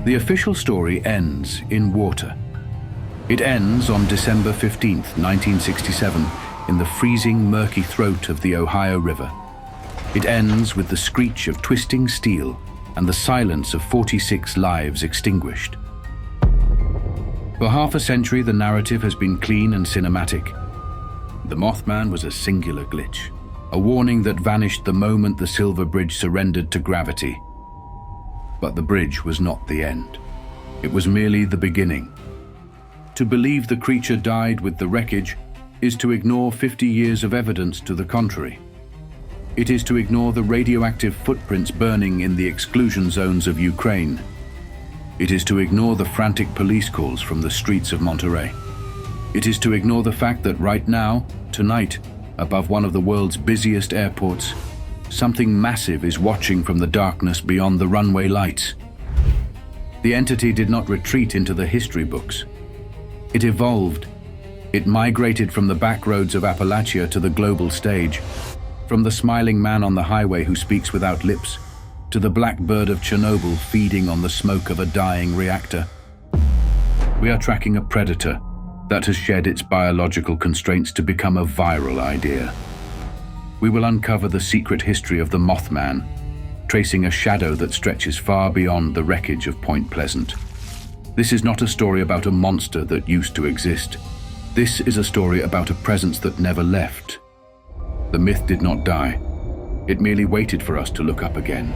The official story ends in water. It ends on December 15th, 1967, in the freezing, murky throat of the Ohio River. It ends with the screech of twisting steel and the silence of 46 lives extinguished. For half a century, the narrative has been clean and cinematic. The Mothman was a singular glitch, a warning that vanished the moment the Silver Bridge surrendered to gravity. But the bridge was not the end. It was merely the beginning. To believe the creature died with the wreckage is to ignore 50 years of evidence to the contrary. It is to ignore the radioactive footprints burning in the exclusion zones of Ukraine. It is to ignore the frantic police calls from the streets of Monterey. It is to ignore the fact that right now, tonight, above one of the world's busiest airports, something massive is watching from the darkness beyond the runway lights. The entity did not retreat into the history books. It evolved. It migrated from the back roads of Appalachia to the global stage, from the smiling man on the highway who speaks without lips, to the black bird of Chernobyl feeding on the smoke of a dying reactor. We are tracking a predator that has shed its biological constraints to become a viral idea. We will uncover the secret history of the Mothman, tracing a shadow that stretches far beyond the wreckage of Point Pleasant. This is not a story about a monster that used to exist. This is a story about a presence that never left. The myth did not die. It merely waited for us to look up again.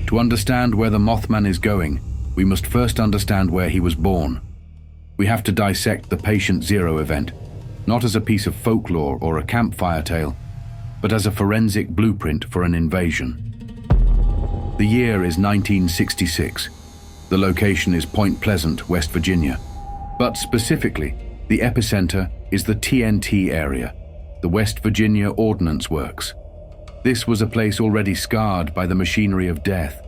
To understand where the Mothman is going, we must first understand where he was born. We have to dissect the Patient Zero event, not as a piece of folklore or a campfire tale, but as a forensic blueprint for an invasion. The year is 1966. The location is Point Pleasant, West Virginia. But specifically, the epicenter is the TNT area, the West Virginia Ordnance Works. This was a place already scarred by the machinery of death.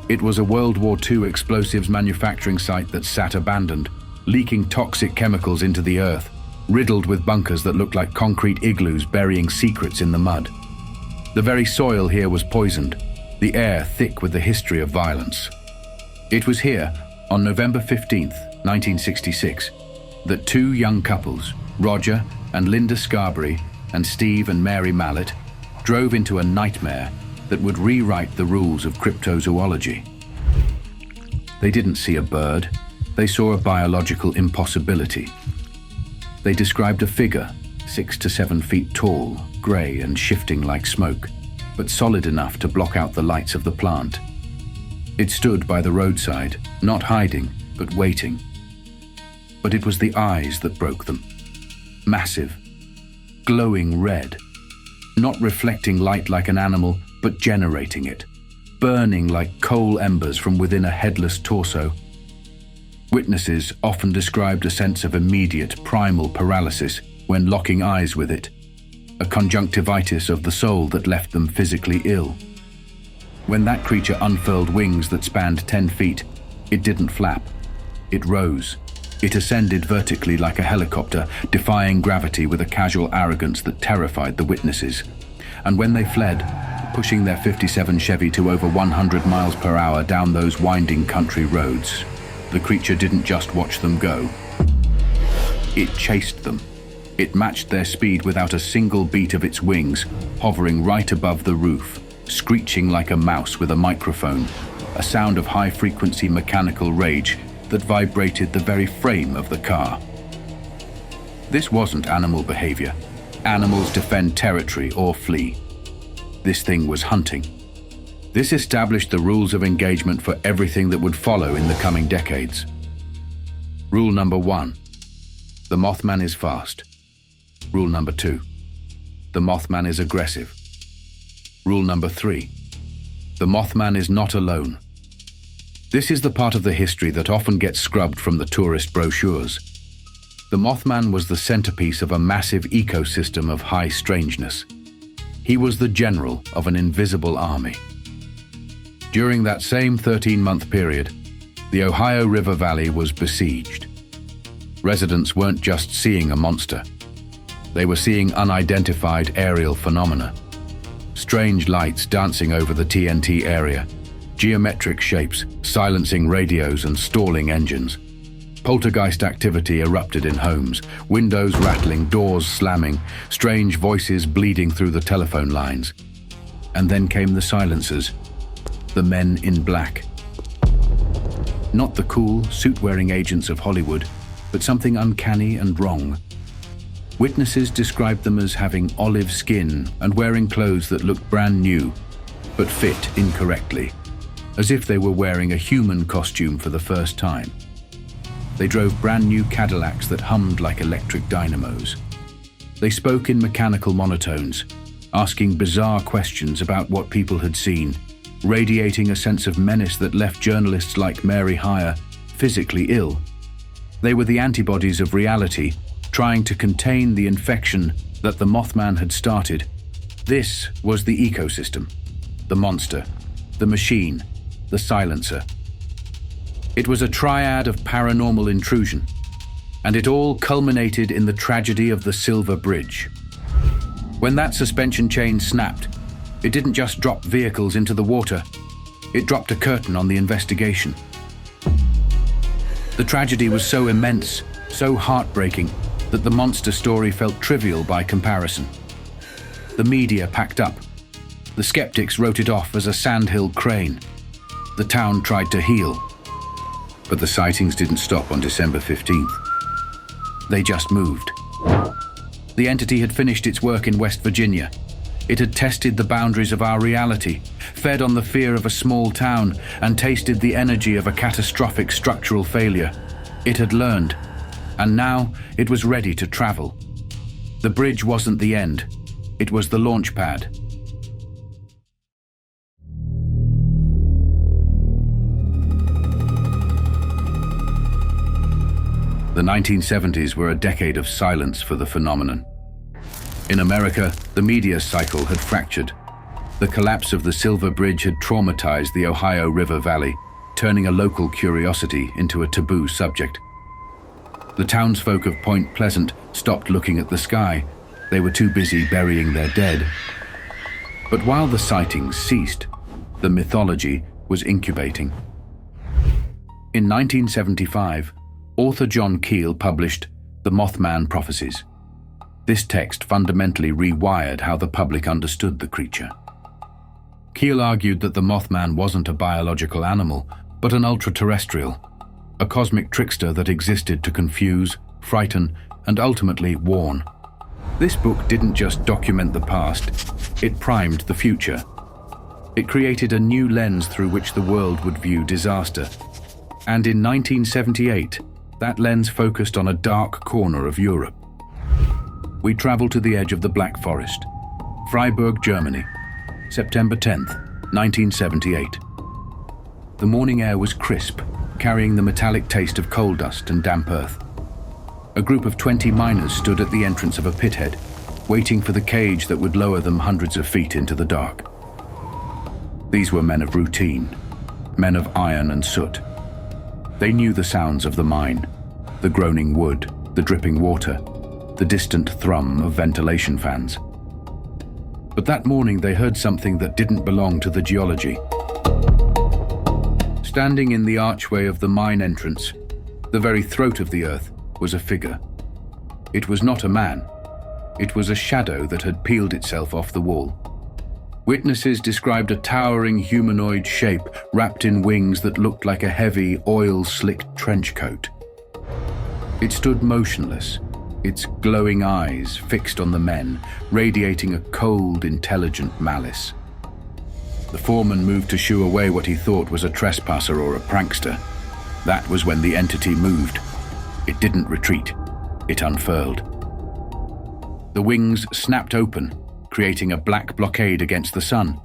It was a World War II explosives manufacturing site that sat abandoned, leaking toxic chemicals into the earth, riddled with bunkers that looked like concrete igloos burying secrets in the mud. The very soil here was poisoned, the air thick with the history of violence. It was here, on November 15th, 1966, that two young couples, Roger and Linda Scarberry and Steve and Mary Mallet, drove into a nightmare that would rewrite the rules of cryptozoology. They didn't see a bird, they saw a biological impossibility. They described a figure, 6 to 7 feet tall, grey and shifting like smoke, but solid enough to block out the lights of the plant. It stood by the roadside, not hiding, but waiting. But it was the eyes that broke them. Massive, glowing red, not reflecting light like an animal, but generating it, burning like coal embers from within a headless torso. Witnesses often described a sense of immediate, primal paralysis when locking eyes with it, a conjunctivitis of the soul that left them physically ill. When that creature unfurled wings that spanned 10 feet, it didn't flap. It rose. It ascended vertically like a helicopter, defying gravity with a casual arrogance that terrified the witnesses. And when they fled, pushing their '57 Chevy to over 100 miles per hour down those winding country roads, the creature didn't just watch them go. It chased them. It matched their speed without a single beat of its wings, hovering right above the roof, screeching like a mouse with a microphone, a sound of high-frequency mechanical rage that vibrated the very frame of the car. This wasn't animal behavior. Animals defend territory or flee. This thing was hunting. This established the rules of engagement for everything that would follow in the coming decades. Rule number 1. The Mothman is fast. Rule number 2. The Mothman is aggressive. Rule number 3. The Mothman is not alone. This is the part of the history that often gets scrubbed from the tourist brochures. The Mothman was the centerpiece of a massive ecosystem of high strangeness. He was the general of an invisible army. During that same 13-month period, the Ohio River Valley was besieged. Residents weren't just seeing a monster. They were seeing unidentified aerial phenomena. Strange lights dancing over the TNT area, geometric shapes silencing radios and stalling engines. Poltergeist activity erupted in homes, windows rattling, doors slamming, strange voices bleeding through the telephone lines. And then came the silencers, the men in black. Not the cool, suit-wearing agents of Hollywood, but something uncanny and wrong. Witnesses described them as having olive skin and wearing clothes that looked brand new, but fit incorrectly, as if they were wearing a human costume for the first time. They drove brand new Cadillacs that hummed like electric dynamos. They spoke in mechanical monotones, asking bizarre questions about what people had seen, radiating a sense of menace that left journalists like Mary Hyre physically ill. They were the antibodies of reality, trying to contain the infection that the Mothman had started. This was the ecosystem, the monster, the machine, the silencer. It was a triad of paranormal intrusion, and it all culminated in the tragedy of the Silver Bridge. When that suspension chain snapped, it didn't just drop vehicles into the water, it dropped a curtain on the investigation. The tragedy was so immense, so heartbreaking, that the monster story felt trivial by comparison. The media packed up. The skeptics wrote it off as a sandhill crane. The town tried to heal. But the sightings didn't stop on December 15th. They just moved. The entity had finished its work in West Virginia. It had tested the boundaries of our reality, fed on the fear of a small town, and tasted the energy of a catastrophic structural failure. It had learned, and now it was ready to travel. The bridge wasn't the end. It was the launch pad. The 1970s were a decade of silence for the phenomenon. In America, the media cycle had fractured. The collapse of the Silver Bridge had traumatized the Ohio River Valley, turning a local curiosity into a taboo subject. The townsfolk of Point Pleasant stopped looking at the sky. They were too busy burying their dead. But while the sightings ceased, the mythology was incubating. In 1975, author John Keel published The Mothman Prophecies. This text fundamentally rewired how the public understood the creature. Keel argued that the Mothman wasn't a biological animal, but an ultra-terrestrial, a cosmic trickster that existed to confuse, frighten, and ultimately warn. This book didn't just document the past, it primed the future. It created a new lens through which the world would view disaster. And in 1978, that lens focused on a dark corner of Europe. We traveled to the edge of the Black Forest, Freiburg, Germany, September 10th, 1978. The morning air was crisp, carrying the metallic taste of coal dust and damp earth. A group of 20 miners stood at the entrance of a pithead, waiting for the cage that would lower them hundreds of feet into the dark. These were men of routine, men of iron and soot. They knew the sounds of the mine, the groaning wood, the dripping water, the distant thrum of ventilation fans. But that morning they heard something that didn't belong to the geology. Standing in the archway of the mine entrance, the very throat of the earth, was a figure. It was not a man. It was a shadow that had peeled itself off the wall. Witnesses described a towering humanoid shape wrapped in wings that looked like a heavy, oil-slicked trench coat. It stood motionless, its glowing eyes fixed on the men, radiating a cold, intelligent malice. The foreman moved to shoo away what he thought was a trespasser or a prankster. That was when the entity moved. It didn't retreat. It unfurled. The wings snapped open, creating a black blockade against the sun.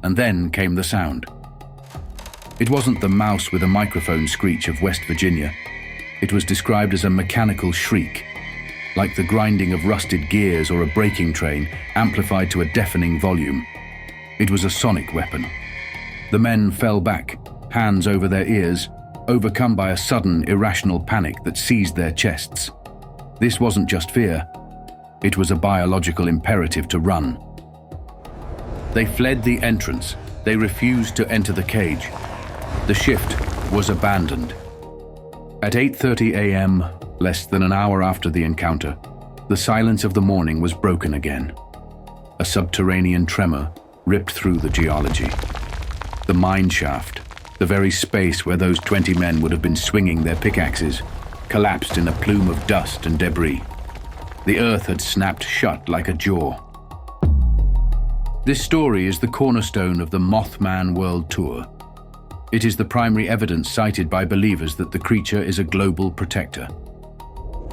And then came the sound. It wasn't the mouse with a microphone screech of West Virginia. It was described as a mechanical shriek, like the grinding of rusted gears or a braking train, amplified to a deafening volume. It was a sonic weapon. The men fell back, hands over their ears, overcome by a sudden, irrational panic that seized their chests. This wasn't just fear. It was a biological imperative to run. They fled the entrance. They refused to enter the cage. The shift was abandoned. At 8:30 a.m., less than an hour after the encounter, the silence of the morning was broken again. A subterranean tremor ripped through the geology. The mine shaft, the very space where those 20 men would have been swinging their pickaxes, collapsed in a plume of dust and debris. The earth had snapped shut like a jaw. This story is the cornerstone of the Mothman World Tour. It is the primary evidence cited by believers that the creature is a global protector.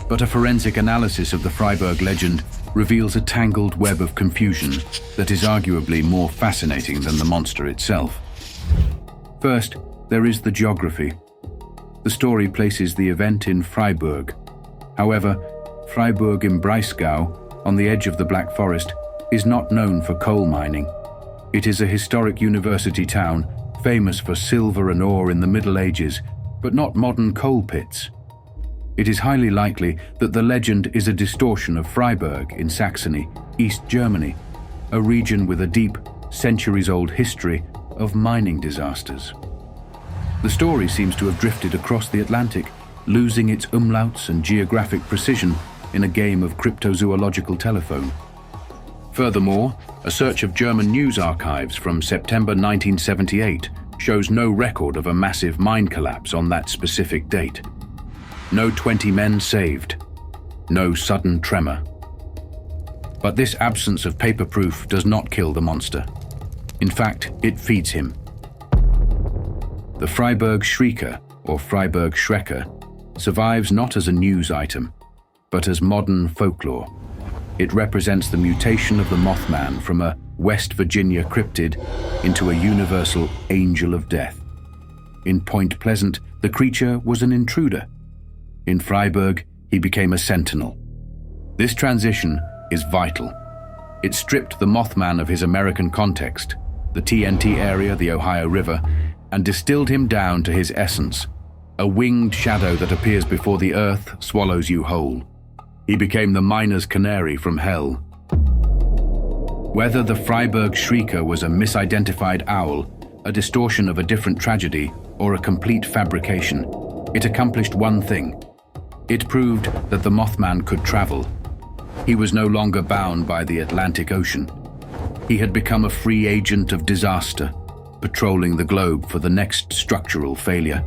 But a forensic analysis of the Freiburg legend reveals a tangled web of confusion that is arguably more fascinating than the monster itself. First, there is the geography. The story places the event in Freiburg. However, Freiburg im Breisgau, on the edge of the Black Forest, is not known for coal mining. It is a historic university town, famous for silver and ore in the Middle Ages, but not modern coal pits. It is highly likely that the legend is a distortion of Freiburg in Saxony, East Germany, a region with a deep, centuries-old history of mining disasters. The story seems to have drifted across the Atlantic, losing its umlauts and geographic precision in a game of cryptozoological telephone. Furthermore, a search of German news archives from September 1978 shows no record of a massive mine collapse on that specific date. No 20 men saved. No sudden tremor. But this absence of paper proof does not kill the monster. In fact, it feeds him. The Freiburg Shrieker, or Freiburg Schrecker, survives not as a news item, but as modern folklore. It represents the mutation of the Mothman from a West Virginia cryptid into a universal angel of death. In Point Pleasant, the creature was an intruder. In Freiburg, he became a sentinel. This transition is vital. It stripped the Mothman of his American context, the TNT area, the Ohio River, and distilled him down to his essence, a winged shadow that appears before the earth swallows you whole. He became the miner's canary from hell. Whether the Freiburg Shrieker was a misidentified owl, a distortion of a different tragedy, or a complete fabrication, it accomplished one thing. It proved that the Mothman could travel. He was no longer bound by the Atlantic Ocean. He had become a free agent of disaster, patrolling the globe for the next structural failure.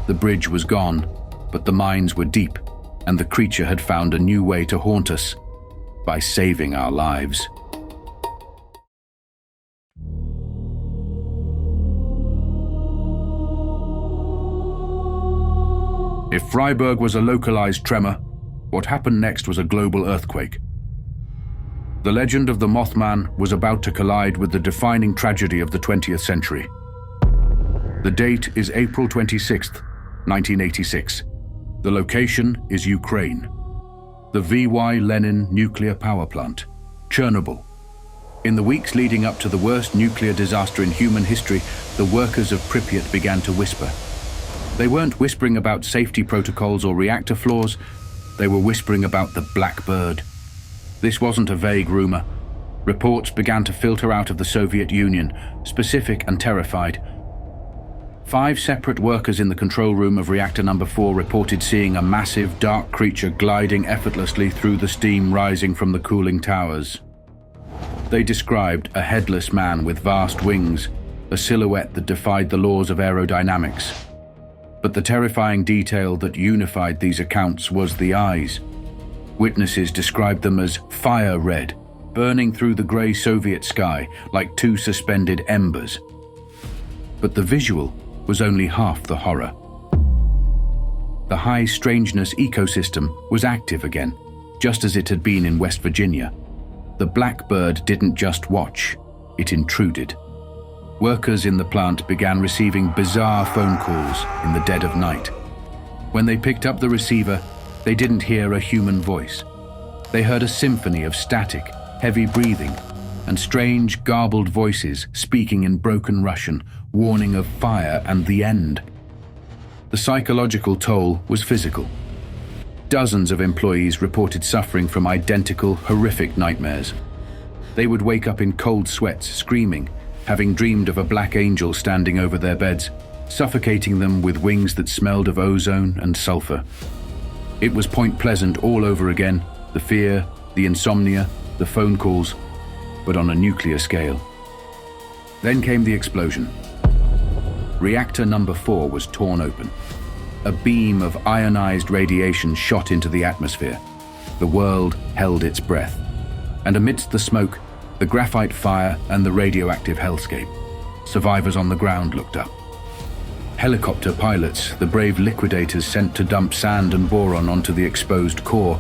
The bridge was gone, but the mines were deep, and the creature had found a new way to haunt us by saving our lives. If Freiburg was a localized tremor, what happened next was a global earthquake. The legend of the Mothman was about to collide with the defining tragedy of the 20th century. The date is April 26th, 1986. The location is Ukraine. The V.Y. Lenin nuclear power plant, Chernobyl. In the weeks leading up to the worst nuclear disaster in human history, the workers of Pripyat began to whisper. They weren't whispering about safety protocols or reactor flaws. They were whispering about the Black Bird. This wasn't a vague rumor. Reports began to filter out of the Soviet Union, specific and terrified. 5 separate workers in the control room of reactor number 4 reported seeing a massive, dark creature gliding effortlessly through the steam rising from the cooling towers. They described a headless man with vast wings, a silhouette that defied the laws of aerodynamics. But the terrifying detail that unified these accounts was the eyes. Witnesses described them as fire red, burning through the grey Soviet sky like 2 suspended embers. But the visual was only half the horror. the high strangeness ecosystem was active again, just as it had been in West Virginia. The blackbird didn't just watch, it intruded. Workers in the plant began receiving bizarre phone calls in the dead of night. When they picked up the receiver, they didn't hear a human voice. They heard a symphony of static, heavy breathing, and strange, garbled voices speaking in broken Russian, warning of fire and the end. The psychological toll was physical. Dozens of employees reported suffering from identical, horrific nightmares. They would wake up in cold sweats, screaming, having dreamed of a black angel standing over their beds, suffocating them with wings that smelled of ozone and sulfur. It was Point Pleasant all over again, the fear, the insomnia, the phone calls, but on a nuclear scale. Then came the explosion. Reactor number 4 was torn open. A beam of ionized radiation shot into the atmosphere. The world held its breath. And amidst the smoke, the graphite fire and the radioactive hellscape, survivors on the ground looked up. Helicopter pilots, the brave liquidators sent to dump sand and boron onto the exposed core,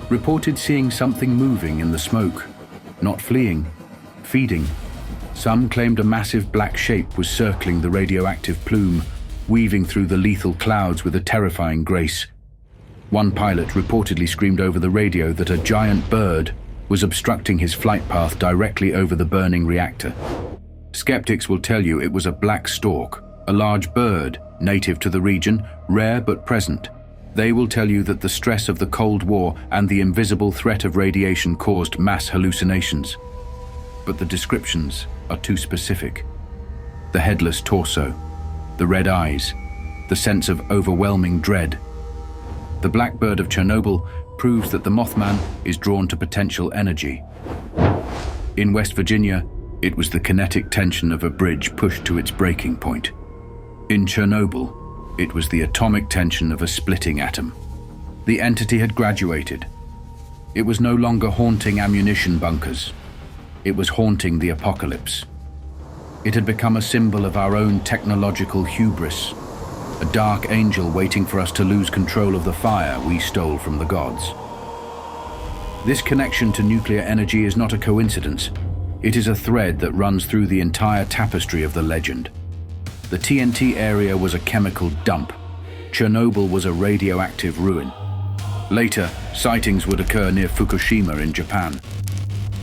reported seeing something moving in the smoke, not fleeing, feeding. Some claimed a massive black shape was circling the radioactive plume, weaving through the lethal clouds with a terrifying grace. One pilot reportedly screamed over the radio that a giant bird was obstructing his flight path directly over the burning reactor. Skeptics will tell you it was a black stork, a large bird, native to the region, rare but present. They will tell you that the stress of the Cold War and the invisible threat of radiation caused mass hallucinations. But the descriptions are too specific. The headless torso, the red eyes, the sense of overwhelming dread. The blackbird of Chernobyl proves that the Mothman is drawn to potential energy. In West Virginia, it was the kinetic tension of a bridge pushed to its breaking point. In Chernobyl, it was the atomic tension of a splitting atom. The entity had graduated. It was no longer haunting ammunition bunkers. It was haunting the apocalypse. It had become a symbol of our own technological hubris, a dark angel waiting for us to lose control of the fire we stole from the gods. This connection to nuclear energy is not a coincidence. It is a thread that runs through the entire tapestry of the legend. The TNT area was a chemical dump. Chernobyl was a radioactive ruin. Later, sightings would occur near Fukushima in Japan.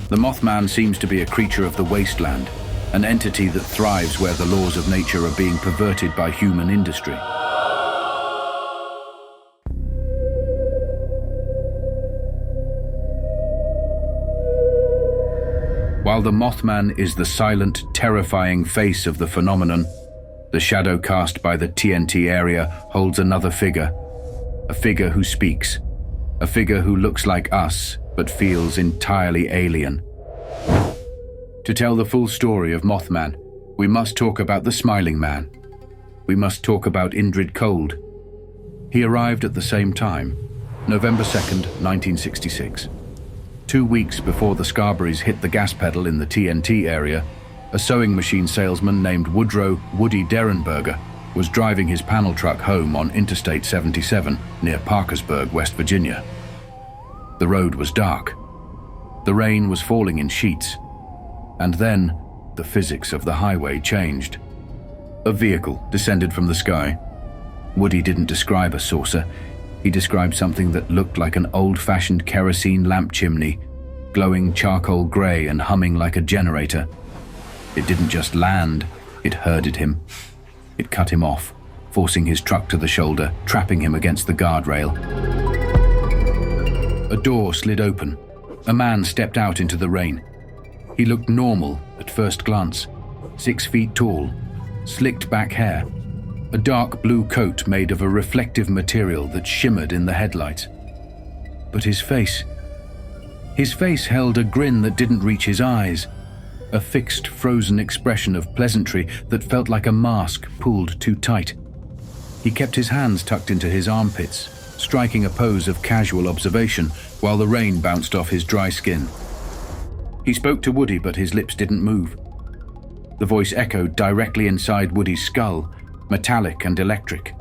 The Mothman seems to be a creature of the wasteland, an entity that thrives where the laws of nature are being perverted by human industry. While the Mothman is the silent, terrifying face of the phenomenon, the shadow cast by the TNT area holds another figure, a figure who speaks, a figure who looks like us but feels entirely alien. To tell the full story of Mothman, we must talk about the Smiling Man. We must talk about Indrid Cold. He arrived at the same time, November 2nd, 1966. 2 weeks before the Scarberries hit the gas pedal in the TNT area, a sewing machine salesman named Woodrow Woody Derenberger was driving his panel truck home on Interstate 77 near Parkersburg, West Virginia. The road was dark. The rain was falling in sheets. And then, the physics of the highway changed. A vehicle descended from the sky. Woody didn't describe a saucer. He described something that looked like an old-fashioned kerosene lamp chimney, glowing charcoal gray and humming like a generator. It didn't just land, it herded him. It cut him off, forcing his truck to the shoulder, trapping him against the guardrail. A door slid open. A man stepped out into the rain. He looked normal at first glance, 6 feet tall, slicked back hair, a dark blue coat made of a reflective material that shimmered in the headlights. But his face held a grin that didn't reach his eyes, a fixed, frozen expression of pleasantry that felt like a mask pulled too tight. He kept his hands tucked into his armpits, striking a pose of casual observation while the rain bounced off his dry skin. He spoke to Woody, but his lips didn't move. The voice echoed directly inside Woody's skull, metallic and electric.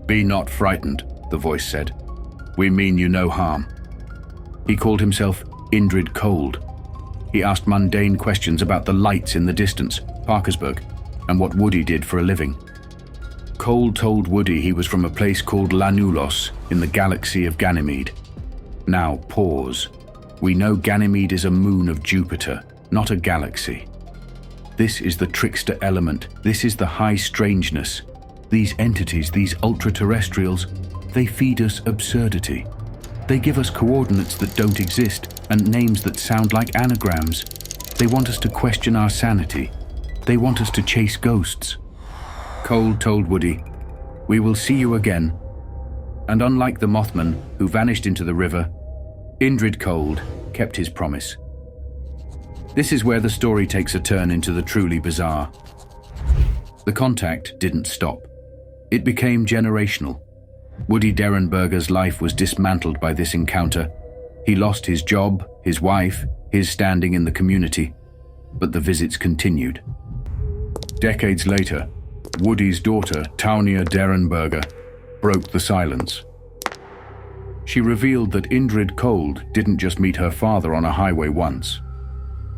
"Be not frightened," the voice said. "We mean you no harm." He called himself Indrid Cold. He asked mundane questions about the lights in the distance, Parkersburg, and what Woody did for a living. Cold told Woody he was from a place called Lanulos in the galaxy of Ganymede. Now pause. We know Ganymede is a moon of Jupiter, not a galaxy. This is the trickster element. This is the high strangeness. These entities, these ultra-terrestrials, they feed us absurdity. They give us coordinates that don't exist and names that sound like anagrams. They want us to question our sanity. They want us to chase ghosts. Cold told Woody, "We will see you again." And unlike the Mothman, who vanished into the river, Indrid Cold kept his promise. This is where the story takes a turn into the truly bizarre. The contact didn't stop. It became generational. Woody Derenberger's life was dismantled by this encounter. He lost his job, his wife, his standing in the community, but the visits continued. Decades later, Woody's daughter, Taunia Derenberger, broke the silence. She revealed that Indrid Cold didn't just meet her father on a highway once.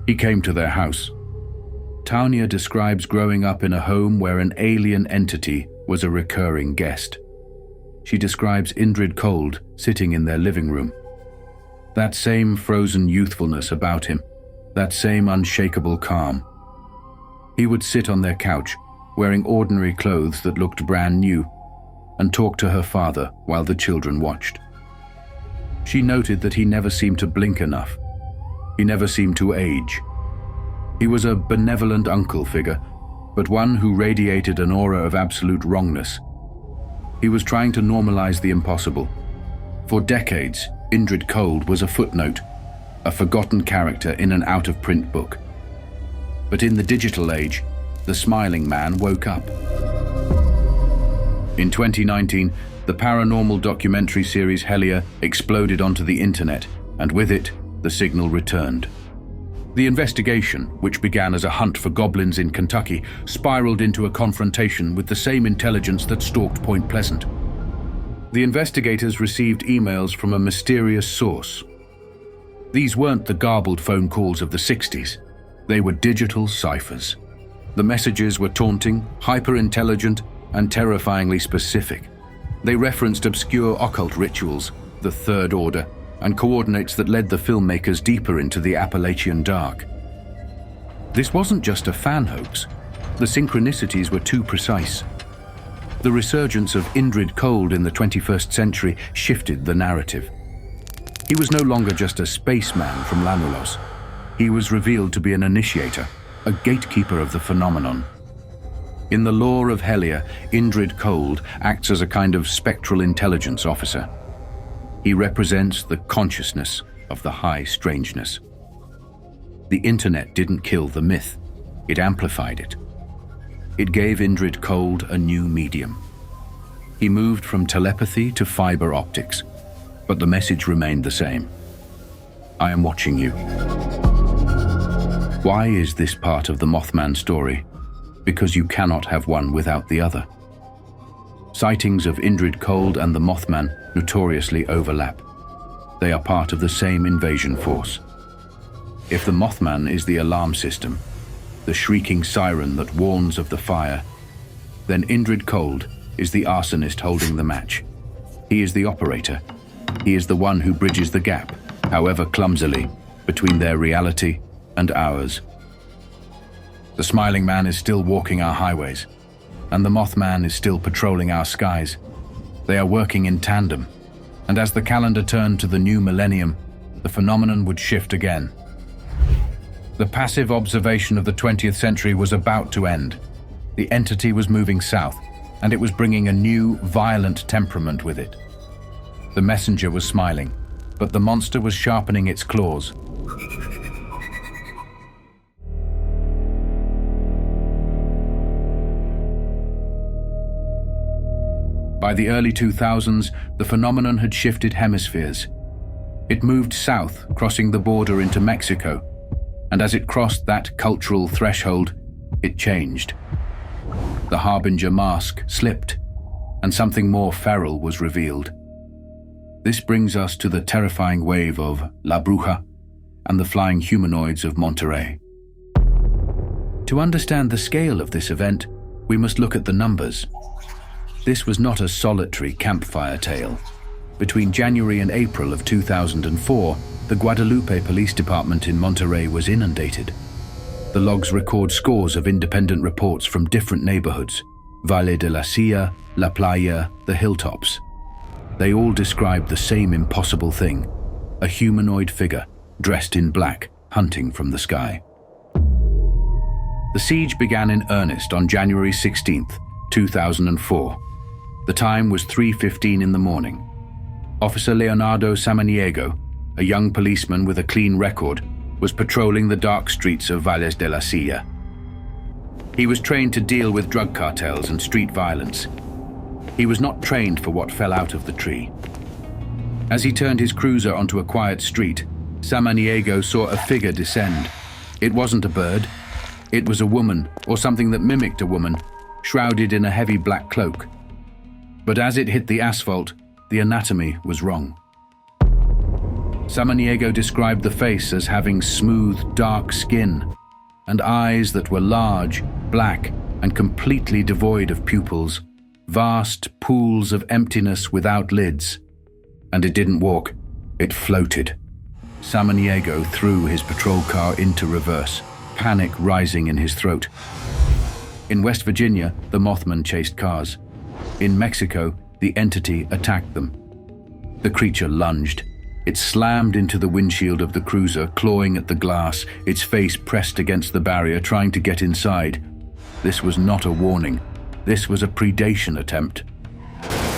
He came to their house. Taunia describes growing up in a home where an alien entity was a recurring guest. She describes Indrid Cold sitting in their living room. That same frozen youthfulness about him, that same unshakable calm. He would sit on their couch, wearing ordinary clothes that looked brand new, and talk to her father while the children watched. She noted that he never seemed to blink enough. He never seemed to age. He was a benevolent uncle figure, but one who radiated an aura of absolute wrongness. He was trying to normalize the impossible. For decades, Indrid Cold was a footnote, a forgotten character in an out-of-print book. But in the digital age, the smiling man woke up. In 2019, the paranormal documentary series Hellier exploded onto the internet, and with it, the signal returned. The investigation, which began as a hunt for goblins in Kentucky, spiraled into a confrontation with the same intelligence that stalked Point Pleasant. The investigators received emails from a mysterious source. These weren't the garbled phone calls of the 60s. They were digital ciphers. The messages were taunting, hyper-intelligent, and terrifyingly specific. They referenced obscure occult rituals, the Third Order, and coordinates that led the filmmakers deeper into the Appalachian dark. This wasn't just a fan hoax. The synchronicities were too precise. The resurgence of Indrid Cold in the 21st century shifted the narrative. He was no longer just a spaceman from Lanulos. He was revealed to be an initiator, a gatekeeper of the phenomenon. In the lore of Hellier, Indrid Cold acts as a kind of spectral intelligence officer. He represents the consciousness of the high strangeness. The internet didn't kill the myth, it amplified it. It gave Indrid Cold a new medium. He moved from telepathy to fiber optics, but the message remained the same. I am watching you. Why is this part of the Mothman story? Because you cannot have one without the other. Sightings of Indrid Cold and the Mothman notoriously overlap. They are part of the same invasion force. If the Mothman is the alarm system, the shrieking siren that warns of the fire, then Indrid Cold is the arsonist holding the match. He is the operator. He is the one who bridges the gap, however clumsily, between their reality and ours. The smiling man is still walking our highways, and the Mothman is still patrolling our skies. They are working in tandem, and as the calendar turned to the new millennium, the phenomenon would shift again. The passive observation of the 20th century was about to end. The entity was moving south, and it was bringing a new, violent temperament with it. The messenger was smiling, but the monster was sharpening its claws. By the early 2000s, the phenomenon had shifted hemispheres. It moved south, crossing the border into Mexico, and as it crossed that cultural threshold, it changed. The harbinger mask slipped, and something more feral was revealed. This brings us to the terrifying wave of La Bruja and the flying humanoids of Monterey. To understand the scale of this event, we must look at the numbers. This was not a solitary campfire tale. Between January and April of 2004, the Guadalupe Police Department in Monterey was inundated. The logs record scores of independent reports from different neighborhoods: Valle de la Silla, La Playa, the hilltops. They all describe the same impossible thing: a humanoid figure dressed in black, hunting from the sky. The siege began in earnest on January 16, 2004. The time was 3:15 in the morning. Officer Leonardo Samaniego, a young policeman with a clean record, was patrolling the dark streets of Valles de la Silla. He was trained to deal with drug cartels and street violence. He was not trained for what fell out of the tree. As he turned his cruiser onto a quiet street, Samaniego saw a figure descend. It wasn't a bird. It was a woman, or something that mimicked a woman, shrouded in a heavy black cloak. But as it hit the asphalt, the anatomy was wrong. Samaniego described the face as having smooth, dark skin and eyes that were large, black, and completely devoid of pupils, vast pools of emptiness without lids. And it didn't walk, it floated. Samaniego threw his patrol car into reverse, panic rising in his throat. In West Virginia, the Mothman chased cars. In Mexico, the entity attacked them. The creature lunged. It slammed into the windshield of the cruiser, clawing at the glass, its face pressed against the barrier, trying to get inside. This was not a warning. This was a predation attempt.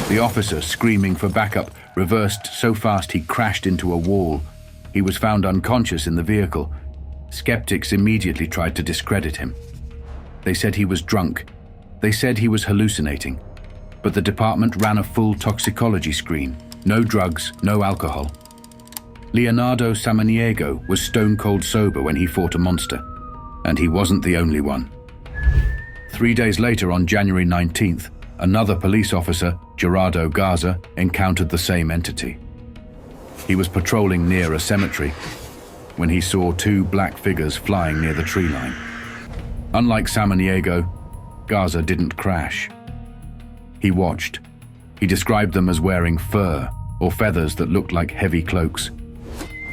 The officer, screaming for backup, reversed so fast he crashed into a wall. He was found unconscious in the vehicle. Skeptics immediately tried to discredit him. They said he was drunk. They said he was hallucinating. But the department ran a full toxicology screen. No drugs, no alcohol. Leonardo Samaniego was stone cold sober when he fought a monster. And he wasn't the only one. 3 days later, on January 19th, another police officer, Gerardo Garza, encountered the same entity. He was patrolling near a cemetery when he saw two black figures flying near the tree line. Unlike Samaniego, Garza didn't crash. He watched. He described them as wearing fur or feathers that looked like heavy cloaks.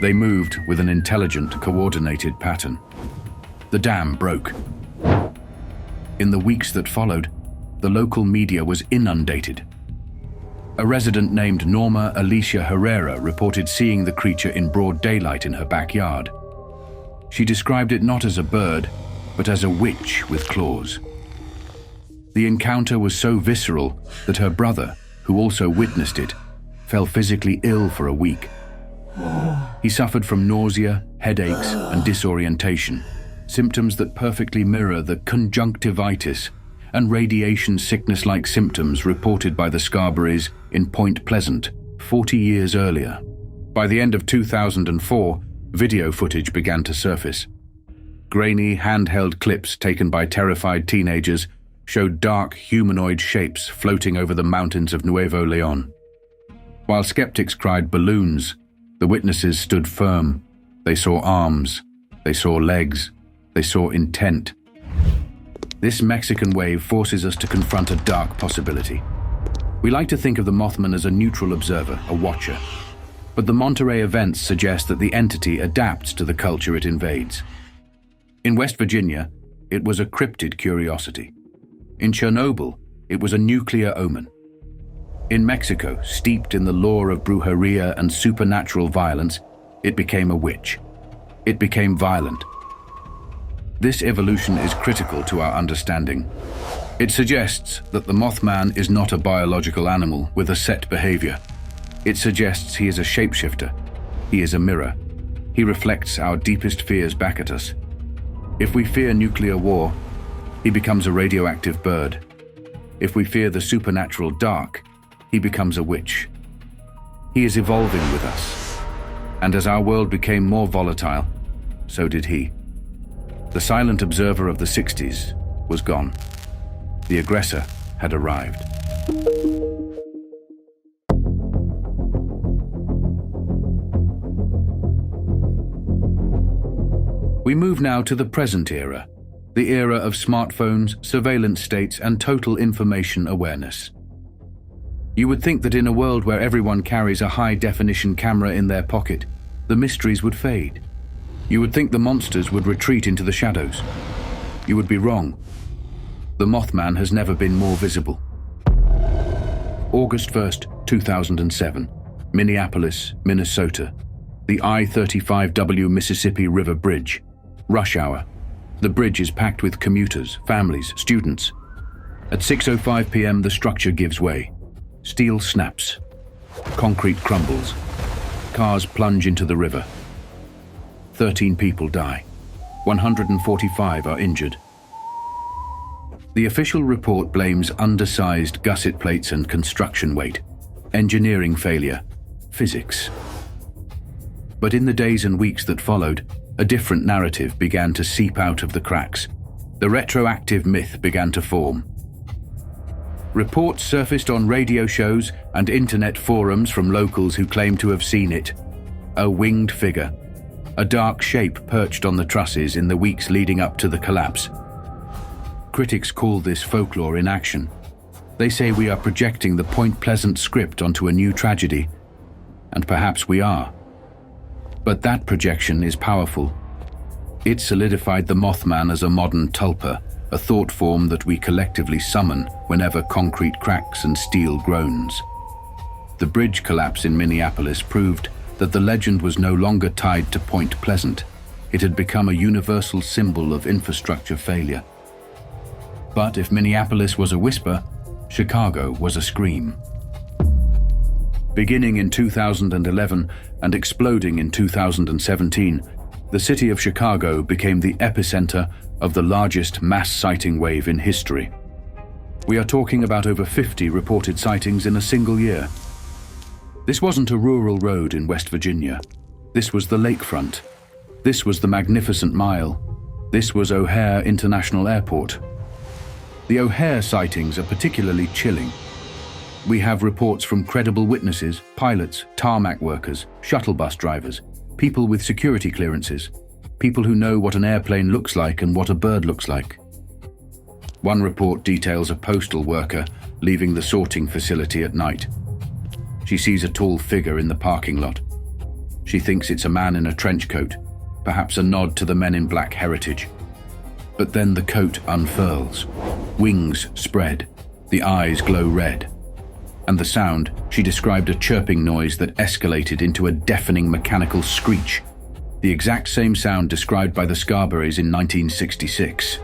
They moved with an intelligent, coordinated pattern. The dam broke. In the weeks that followed, the local media was inundated. A resident named Norma Alicia Herrera reported seeing the creature in broad daylight in her backyard. She described it not as a bird, but as a witch with claws. The encounter was so visceral that her brother, who also witnessed it, fell physically ill for a week. He suffered from nausea, headaches, and disorientation, symptoms that perfectly mirror the conjunctivitis and radiation sickness-like symptoms reported by the Scarberries in Point Pleasant 40 years earlier. By the end of 2004, video footage began to surface. Grainy, handheld clips taken by terrified teenagers showed dark humanoid shapes floating over the mountains of Nuevo León. While skeptics cried balloons, the witnesses stood firm. They saw arms, they saw legs, they saw intent. This Mexican wave forces us to confront a dark possibility. We like to think of the Mothman as a neutral observer, a watcher. But the Monterey events suggest that the entity adapts to the culture it invades. In West Virginia, it was a cryptid curiosity. In Chernobyl, it was a nuclear omen. In Mexico, steeped in the lore of brujeria and supernatural violence, it became a witch. It became violent. This evolution is critical to our understanding. It suggests that the Mothman is not a biological animal with a set behavior. It suggests he is a shapeshifter. He is a mirror. He reflects our deepest fears back at us. If we fear nuclear war, he becomes a radioactive bird. If we fear the supernatural dark, he becomes a witch. He is evolving with us. And as our world became more volatile, so did he. The silent observer of the 60s was gone. The aggressor had arrived. move now to the present era, the era of smartphones, surveillance states, and total information awareness. You would think that in a world where everyone carries a high-definition camera in their pocket, the mysteries would fade. You would think the monsters would retreat into the shadows. You would be wrong. The Mothman has never been more visible. August 1st, 2007, Minneapolis, Minnesota. The I-35W Mississippi River Bridge. Rush hour. The bridge is packed with commuters, families, students. At 6:05 p.m., the structure gives way. Steel snaps. Concrete crumbles. Cars plunge into the river. 13 people die. 145 are injured. The official report blames undersized gusset plates and construction weight, engineering failure, physics. But in the days and weeks that followed, a different narrative began to seep out of the cracks. The retroactive myth began to form. Reports surfaced on radio shows and internet forums from locals who claimed to have seen it. A winged figure, a dark shape perched on the trusses in the weeks leading up to the collapse. Critics call this folklore in action. They say we are projecting the Point Pleasant script onto a new tragedy, and perhaps we are. But that projection is powerful. It solidified the Mothman as a modern Tulpa, a thought form that we collectively summon whenever concrete cracks and steel groans. The bridge collapse in Minneapolis proved that the legend was no longer tied to Point Pleasant. It had become a universal symbol of infrastructure failure. But if Minneapolis was a whisper, Chicago was a scream. Beginning in 2011 and exploding in 2017, the city of Chicago became the epicenter of the largest mass sighting wave in history. We are talking about over 50 reported sightings in a single year. This wasn't a rural road in West Virginia. This was the lakefront. This was the Magnificent Mile. This was O'Hare International Airport. The O'Hare sightings are particularly chilling. We have reports from credible witnesses, pilots, tarmac workers, shuttle bus drivers, people with security clearances, people who know what an airplane looks like and what a bird looks like. One report details a postal worker leaving the sorting facility at night. She sees a tall figure in the parking lot. She thinks it's a man in a trench coat, perhaps a nod to the Men in Black heritage. But then the coat unfurls, wings spread, the eyes glow red. And the sound, she described a chirping noise that escalated into a deafening mechanical screech, the exact same sound described by the Scarberries in 1966.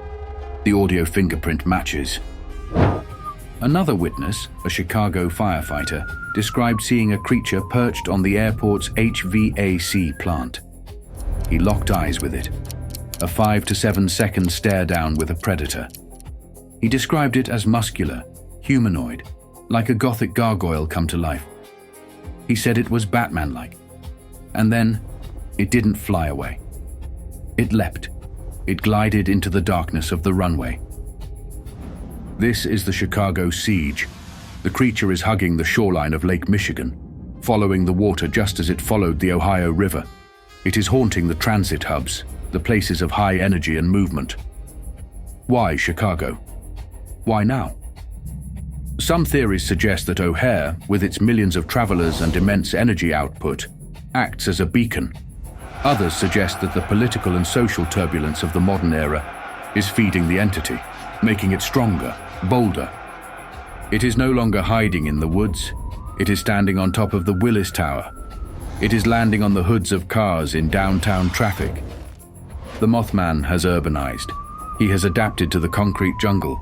The audio fingerprint matches. Another witness, a Chicago firefighter, described seeing a creature perched on the airport's HVAC plant. He locked eyes with it, a 5 to 7 second stare down with a predator. He described it as muscular, humanoid, like a gothic gargoyle come to life. He said it was Batman-like. And then, it didn't fly away. It leapt. It glided into the darkness of the runway. This is the Chicago Siege. The creature is hugging the shoreline of Lake Michigan, following the water just as it followed the Ohio River. It is haunting the transit hubs, the places of high energy and movement. Why Chicago? Why now? Some theories suggest that O'Hare, with its millions of travelers and immense energy output, acts as a beacon. Others suggest that the political and social turbulence of the modern era is feeding the entity, making it stronger, bolder. It is no longer hiding in the woods. It is standing on top of the Willis Tower. It is landing on the hoods of cars in downtown traffic. The Mothman has urbanized. He has adapted to the concrete jungle,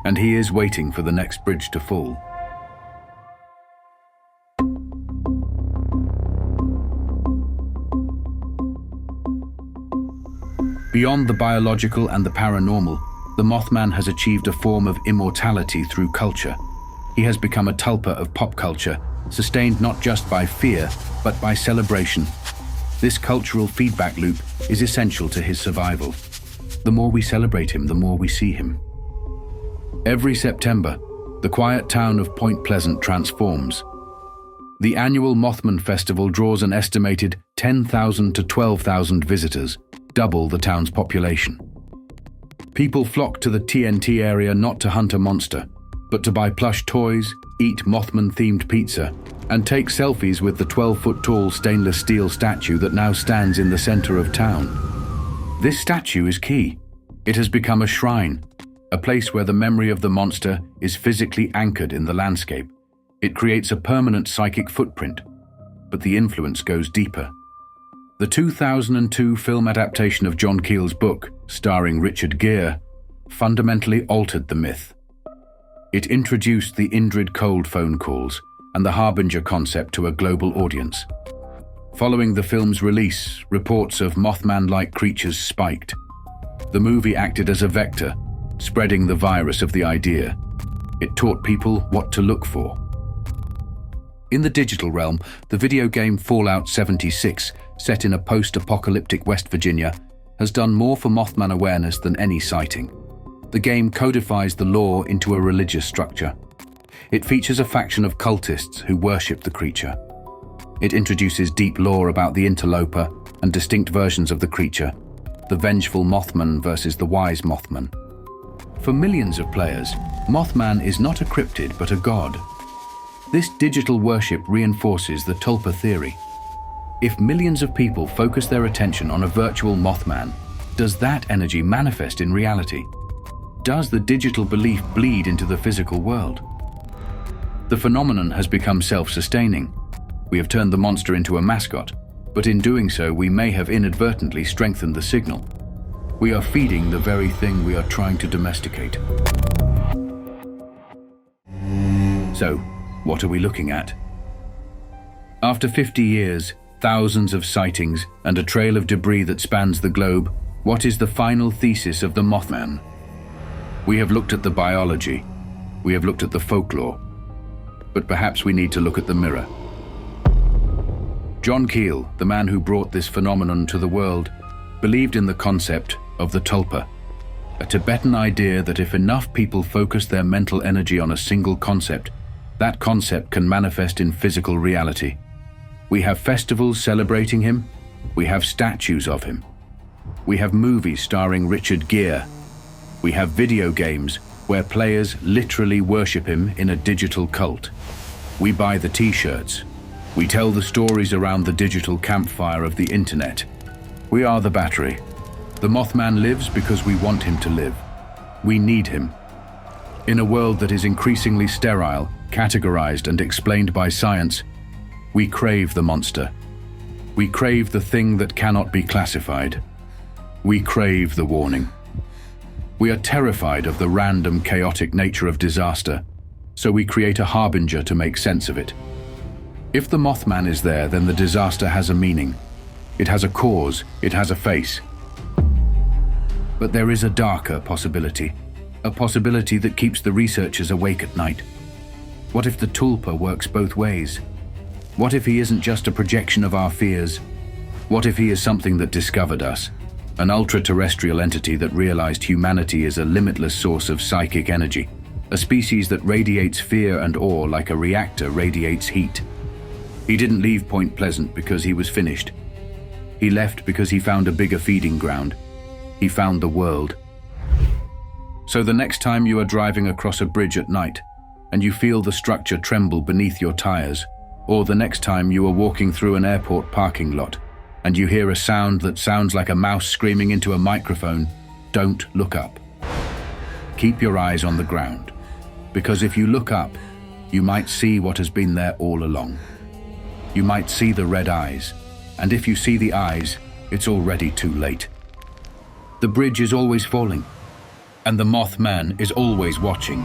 and he is waiting for the next bridge to fall. Beyond the biological and the paranormal, the Mothman has achieved a form of immortality through culture. He has become a tulpa of pop culture, sustained not just by fear, but by celebration. This cultural feedback loop is essential to his survival. The more we celebrate him, the more we see him. Every September, the quiet town of Point Pleasant transforms. The annual Mothman Festival draws an estimated 10,000 to 12,000 visitors, double the town's population. People flock to the TNT area not to hunt a monster, but to buy plush toys, eat Mothman-themed pizza, and take selfies with the 12-foot-tall stainless steel statue that now stands in the center of town. This statue is key. It has become a shrine, a place where the memory of the monster is physically anchored in the landscape. It creates a permanent psychic footprint, but the influence goes deeper. The 2002 film adaptation of John Keel's book, starring Richard Gere, fundamentally altered the myth. It introduced the Indrid Cold phone calls and the Harbinger concept to a global audience. Following the film's release, reports of Mothman-like creatures spiked. The movie acted as a vector, spreading the virus of the idea. It taught people what to look for. In the digital realm, the video game Fallout 76, set in a post-apocalyptic West Virginia, has done more for Mothman awareness than any sighting. The game codifies the lore into a religious structure. It features a faction of cultists who worship the creature. It introduces deep lore about the interloper and distinct versions of the creature, the vengeful Mothman versus the wise Mothman. For millions of players, Mothman is not a cryptid but a god. This digital worship reinforces the Tulpa theory. If millions of people focus their attention on a virtual Mothman, does that energy manifest in reality? Does the digital belief bleed into the physical world? The phenomenon has become self-sustaining. We have turned the monster into a mascot, but in doing so, we may have inadvertently strengthened the signal. We are feeding the very thing we are trying to domesticate. So, what are we looking at? After 50 years, thousands of sightings, and a trail of debris that spans the globe, what is the final thesis of the Mothman? We have looked at the biology. We have looked at the folklore. But perhaps we need to look at the mirror. John Keel, the man who brought this phenomenon to the world, believed in the concept of the Tulpa, a Tibetan idea that if enough people focus their mental energy on a single concept, that concept can manifest in physical reality. We have festivals celebrating him. We have statues of him. We have movies starring Richard Gere. We have video games where players literally worship him in a digital cult. We buy the t-shirts. We tell the stories around the digital campfire of the internet. We are the battery. The Mothman lives because we want him to live. We need him. In a world that is increasingly sterile, categorized and explained by science, we crave the monster. We crave the thing that cannot be classified. We crave the warning. We are terrified of the random, chaotic nature of disaster, so we create a harbinger to make sense of it. If the Mothman is there, then the disaster has a meaning. It has a cause, it has a face. But there is a darker possibility, a possibility that keeps the researchers awake at night. What if the Tulpa works both ways? What if he isn't just a projection of our fears? What if he is something that discovered us? An ultra-terrestrial entity that realized humanity is a limitless source of psychic energy, a species that radiates fear and awe like a reactor radiates heat. He didn't leave Point Pleasant because he was finished. He left because he found a bigger feeding ground. He found the world. So the next time you are driving across a bridge at night and you feel the structure tremble beneath your tires, or the next time you are walking through an airport parking lot and you hear a sound that sounds like a mouse screaming into a microphone, don't look up. Keep your eyes on the ground, because if you look up, you might see what has been there all along. You might see the red eyes, and if you see the eyes, it's already too late. The bridge is always falling, and the Mothman is always watching.